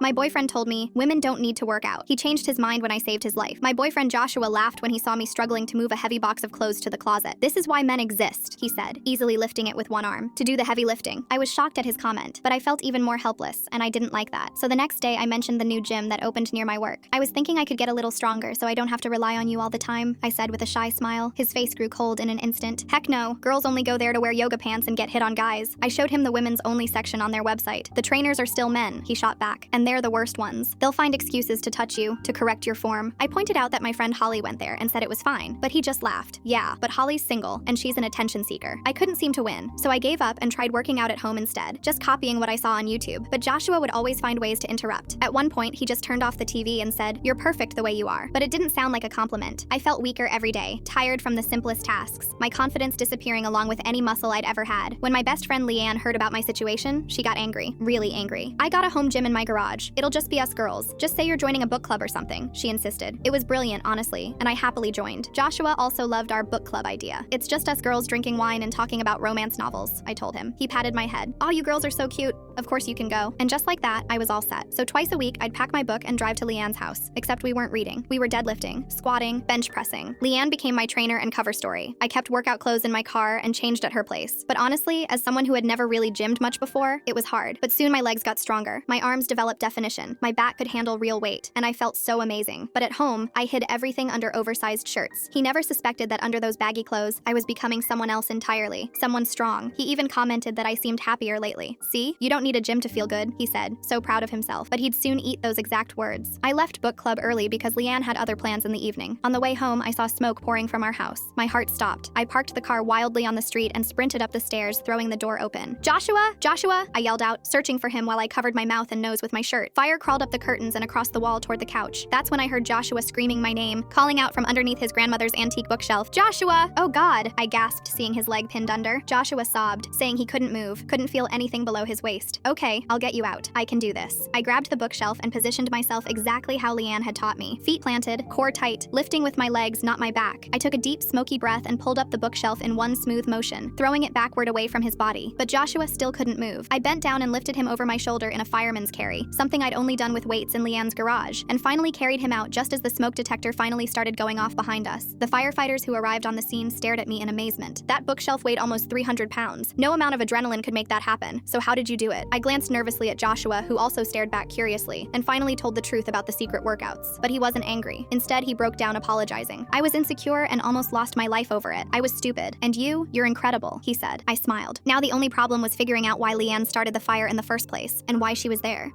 My boyfriend told me, women don't need to work out. He changed his mind when I saved his life. My boyfriend Joshua laughed when he saw me struggling to move a heavy box of clothes to the closet. This is why men exist, he said, easily lifting it with one arm, to do the heavy lifting. I was shocked at his comment, but I felt even more helpless, and I didn't like that. So the next day, I mentioned the new gym that opened near my work. I was thinking I could get a little stronger so I don't have to rely on you all the time, I said with a shy smile. His face grew cold in an instant. Heck no, girls only go there to wear yoga pants and get hit on guys. I showed him the women's only section on their website. The trainers are still men, he shot back, and they're the worst ones. They'll find excuses to touch you, to correct your form. I pointed out that my friend Holly went there and said it was fine, but he just laughed. Yeah, but Holly's single, and she's an attention seeker. I couldn't seem to win, so I gave up and tried working out at home instead, just copying what I saw on YouTube. But Joshua would always find ways to interrupt. At one point, he just turned off the TV and said, "You're perfect the way you are." But it didn't sound like a compliment. I felt weaker every day, tired from the simplest tasks, my confidence disappearing along with any muscle I'd ever had. When my best friend Leanne heard about my situation, she got angry, really angry. "I got a home gym in my garage. It'll just be us girls. Just say you're joining a book club or something," she insisted. It was brilliant, honestly, and I happily joined. Joshua also loved our book club idea. "It's just us girls drinking wine and talking about romance novels," I told him. He patted my head. "Oh, you girls are so cute. Of course you can go." And just like that, I was all set. So twice a week, I'd pack my book and drive to Leanne's house. Except we weren't reading. We were deadlifting, squatting, bench pressing. Leanne became my trainer and cover story. I kept workout clothes in my car and changed at her place. But honestly, as someone who had never really gymmed much before, it was hard. But soon my legs got stronger. My arms developed definition. My back could handle real weight, and I felt so amazing. But at home, I hid everything under oversized shirts. He never suspected that under those baggy clothes, I was becoming someone else entirely. Someone strong. He even commented that I seemed happier lately. "See? You don't need a gym to feel good," he said, so proud of himself. But he'd soon eat those exact words. I left book club early because Leanne had other plans in the evening. On the way home, I saw smoke pouring from our house. My heart stopped. I parked the car wildly on the street and sprinted up the stairs, throwing the door open. "Joshua! Joshua!" I yelled out, searching for him while I covered my mouth and nose with my shirt. Fire crawled up the curtains and across the wall toward the couch. That's when I heard Joshua screaming my name, calling out from underneath his grandmother's antique bookshelf. "Joshua! Oh God!" I gasped, seeing his leg pinned under. Joshua sobbed, saying he couldn't move, couldn't feel anything below his waist. "Okay, I'll get you out. I can do this." I grabbed the bookshelf and positioned myself exactly how Leanne had taught me. Feet planted, core tight, lifting with my legs, not my back. I took a deep, smoky breath and pulled up the bookshelf in one smooth motion, throwing it backward away from his body. But Joshua still couldn't move. I bent down and lifted him over my shoulder in a fireman's carry, something I'd only done with weights in Leanne's garage, and finally carried him out just as the smoke detector finally started going off behind us. The firefighters who arrived on the scene stared at me in amazement. That bookshelf weighed almost 300 pounds. No amount of adrenaline could make that happen. "So how did you do it?" I glanced nervously at Joshua, who also stared back curiously, and finally told the truth about the secret workouts. But he wasn't angry. Instead, he broke down apologizing. "I was insecure and almost lost my life over it. I was stupid. And you're incredible," he said. I smiled. Now the only problem was figuring out why Leanne started the fire in the first place, and why she was there.